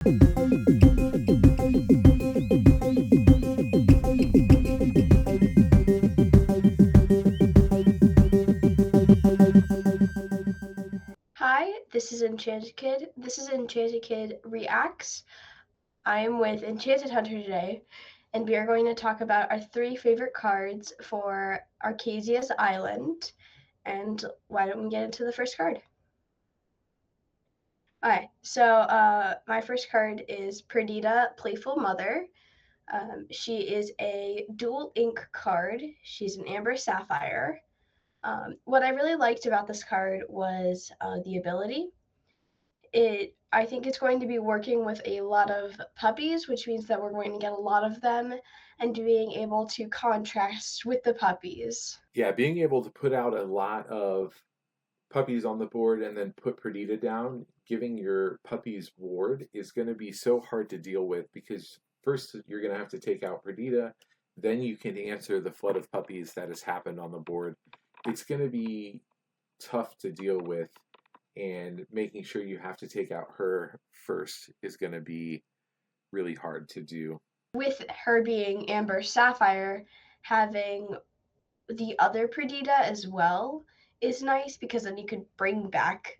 Hi, this is Enchanted Kid. This is Enchanted Kid Reacts. I am with Enchanted Hunter today, and we are going to talk about our 3 favorite cards for Archazia's Island. And why don't we get into the first card? Alright, so my first card is Perdita, Playful Mother. She is a dual ink card. She's an Amber Sapphire. What I really liked about this card was the ability. I think it's going to be working with a lot of puppies, which means that we're going to get a lot of them and being able to contrast with the puppies. Yeah, being able to put out a lot of puppies on the board and then put Perdita down, giving your puppies ward is going to be so hard to deal with because first you're going to have to take out Perdita, then you can answer the flood of puppies that has happened on the board. It's going to be tough to deal with, and making sure you have to take out her first is going to be really hard to do. With her being Amber Sapphire, having the other Perdita as well is nice because then you could bring back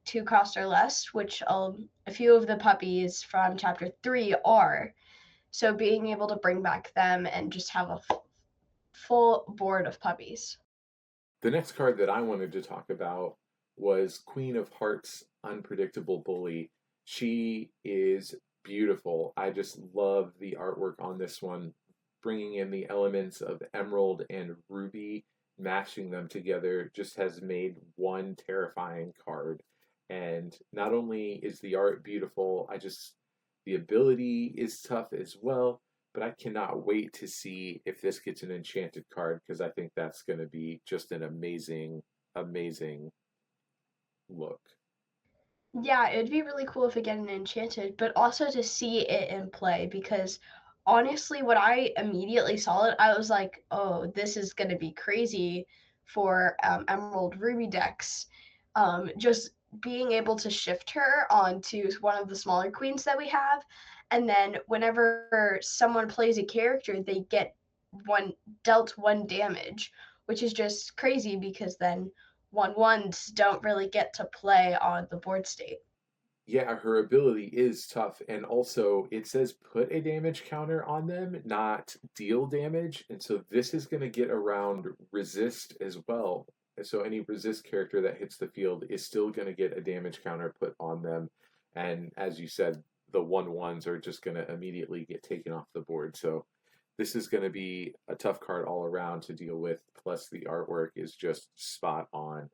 2 cost or less, which a few of the puppies from chapter 3 are. So being able to bring back them and just have a full board of puppies. The next card that I wanted to talk about was Queen of Hearts, Unpredictable Bully. She is beautiful. I just love the artwork on this one, bringing in the elements of emerald and ruby, mashing them together, just has made one terrifying card. And not only is the art beautiful, the ability is tough as well, but I cannot wait to see if this gets an enchanted card because I think that's going to be just an amazing, amazing look. Yeah, it'd be really cool if it get an enchanted, but also to see it in play because honestly, when I immediately saw it, I was like, oh, this is going to be crazy for Emerald Ruby decks. Just being able to shift her onto one of the smaller queens that we have, and then whenever someone plays a character, they get dealt 1 damage, which is just crazy because then 1/1s don't really get to play on the board state. Yeah, her ability is tough, and also it says put a damage counter on them, not deal damage, and so this is going to get around resist as well. So any resist character that hits the field is still going to get a damage counter put on them, and as you said, the 1/1s are just going to immediately get taken off the board. So this is going to be a tough card all around to deal with. Plus, the artwork is just spot on.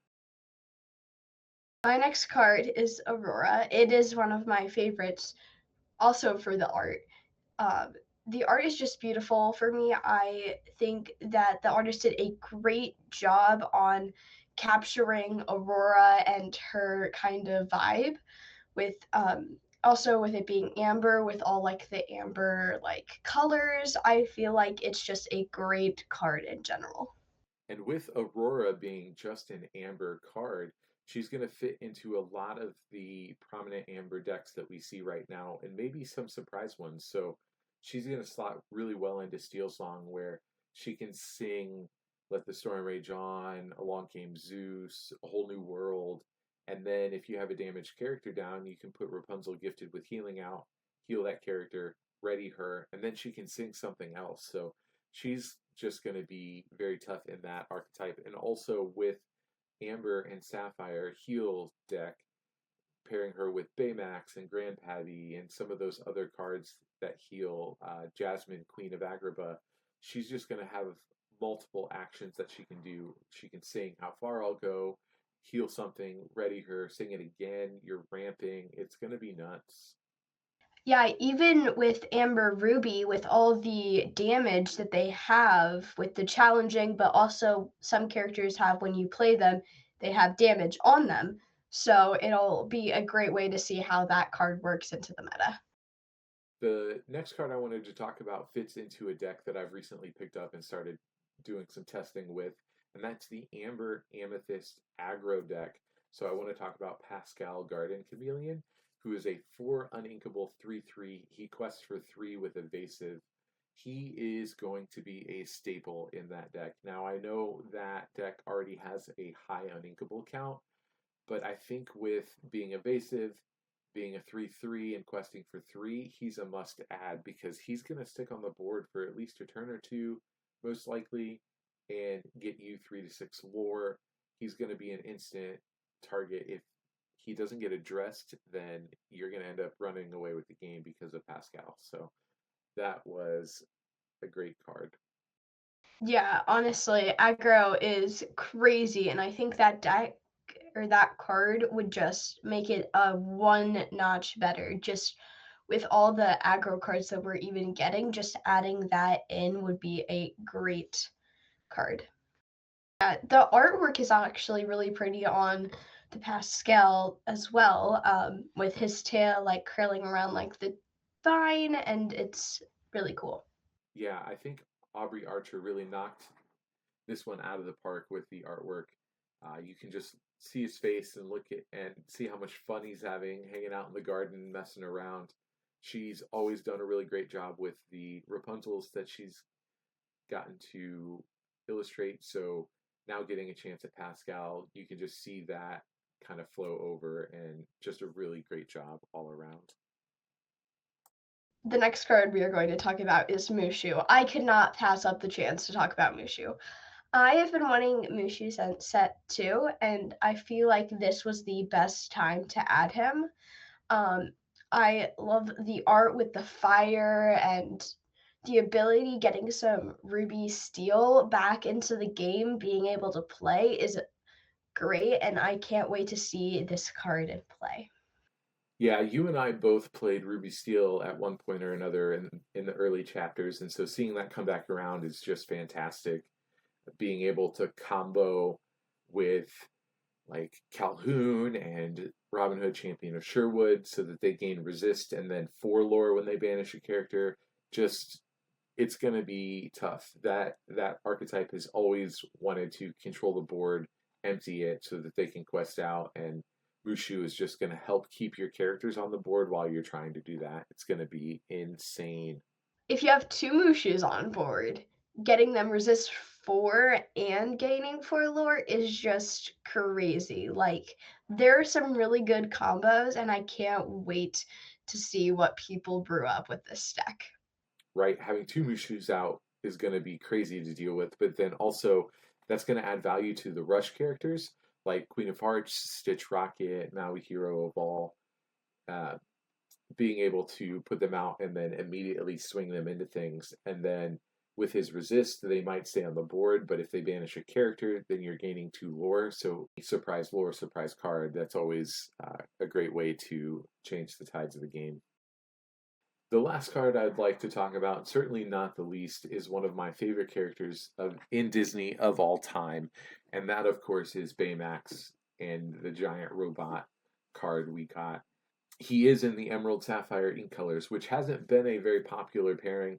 My next card is Aurora. It is one of my favorites, also for the art. Um, the art is just beautiful for me. I think that the artist did a great job on capturing Aurora and her kind of vibe with also with it being amber with all like the amber like colors. I feel like it's just a great card in general. And with Aurora being just an amber card, she's going to fit into a lot of the prominent amber decks that we see right now, and maybe some surprise ones. So she's going to slot really well into Steel Song, where she can sing Let the Storm Rage On, Along Came Zeus, A Whole New World. And then if you have a damaged character down, you can put Rapunzel Gifted with Healing out, heal that character, ready her, and then she can sing something else. So she's just going to be very tough in that archetype. And also with Amber and Sapphire heal deck, pairing her with Baymax and Grandpappy and some of those other cards that heal, Jasmine, Queen of Agrabah, she's just going to have multiple actions that she can do. She can sing How Far I'll Go, heal something, ready her, sing it again, you're ramping. It's going to be nuts. Yeah, even with Amber Ruby, with all the damage that they have with the challenging, but also some characters have when you play them, they have damage on them. So it'll be a great way to see how that card works into the meta. The next card I wanted to talk about fits into a deck that I've recently picked up and started doing some testing with, and that's the Amber Amethyst aggro deck. So I want to talk about Pascal Garden Chameleon, who is a 4 uninkable 3/3. He quests for 3 with evasive. He is going to be a staple in that deck. Now, I know that deck already has a high uninkable count, but I think with being evasive, being a 3/3 and questing for 3, he's a must add because he's going to stick on the board for at least a turn or two, most likely, and get you 3 to 6 lore. He's going to be an instant target. If he doesn't get addressed, then you're going to end up running away with the game because of Pascal. So that was a great card. Yeah, honestly, aggro is crazy, and I think that deck or that card would just make it a one notch better. Just with all the aggro cards that we're even getting, just adding that in would be a great card. The artwork is actually really pretty on the Pascal as well, with his tail like curling around like the vine, and it's really cool. Yeah, I think Aubrey Archer really knocked this one out of the park with the artwork. You can just see his face and look at and see how much fun he's having, hanging out in the garden, messing around. She's always done a really great job with the Rapunzels that she's gotten to illustrate. So now getting a chance at Pascal, you can just see that kind of flow over and just a really great job all around. The next card we are going to talk about is Mushu. I could not pass up the chance to talk about Mushu. I have been wanting Mushu since set 2, and I feel like this was the best time to add him. Um, I love the art with the fire and the ability getting some ruby steel back into the game, being able to play is great, and I can't wait to see this card in play. Yeah, you and I both played Ruby Steel at one point or another in the early chapters, and so seeing that come back around is just fantastic. Being able to combo with like Calhoun and Robin Hood, Champion of Sherwood, so that they gain resist and then 4 lore when they banish a character. Just it's going to be tough. That archetype has always wanted to control the board, empty it so that they can quest out, and Mushu is just going to help keep your characters on the board while you're trying to do that. It's going to be insane. If you have two Mushus on board, getting them resist 4 and gaining 4 lore is just crazy. Like, there are some really good combos, and I can't wait to see what people brew up with this deck. Right? Having 2 Mushus out is going to be crazy to deal with, but then also that's going to add value to the rush characters like Queen of Hearts, Stitch Rocket, Maui Hero of all, uh, being able to put them out and then immediately swing them into things. And then with his resist, they might stay on the board, but if they banish a character, then you're gaining 2 lore. So surprise lore, surprise card. That's always a great way to change the tides of the game. The last card I'd like to talk about, certainly not the least, is one of my favorite characters in Disney of all time, and that, of course, is Baymax and the giant robot card we got. He is in the Emerald Sapphire ink colors, which hasn't been a very popular pairing,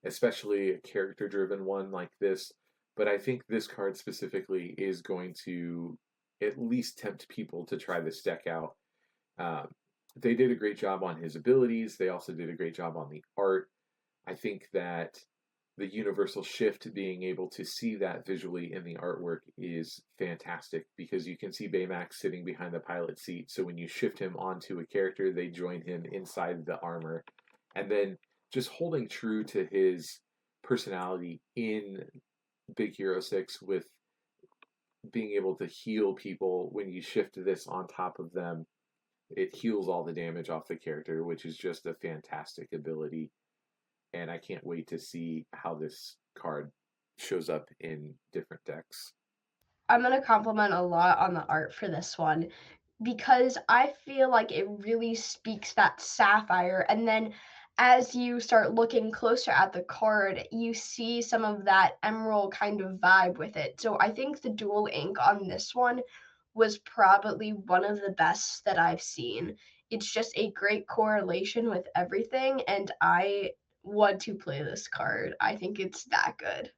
especially a character-driven one like this. But I think this card specifically is going to at least tempt people to try this deck out. Um, they did a great job on his abilities. They also did a great job on the art. I think that the universal shift, being able to see that visually in the artwork, is fantastic because you can see Baymax sitting behind the pilot seat. So when you shift him onto a character, they join him inside the armor. And then just holding true to his personality in Big Hero 6 with being able to heal people when you shift this on top of them, it heals all the damage off the character, which is just a fantastic ability. And I can't wait to see how this card shows up in different decks. I'm going to compliment a lot on the art for this one because I feel like it really speaks that sapphire. And then as you start looking closer at the card, you see some of that emerald kind of vibe with it. So I think the dual ink on this one was probably one of the best that I've seen. It's just a great correlation with everything, and I want to play this card. I think it's that good.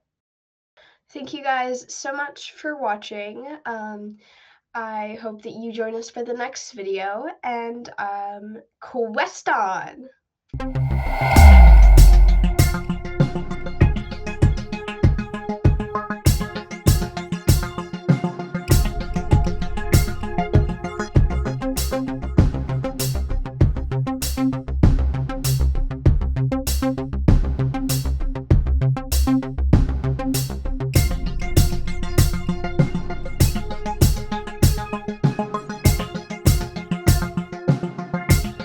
Thank you guys so much for watching. I hope that you join us for the next video, and quest on!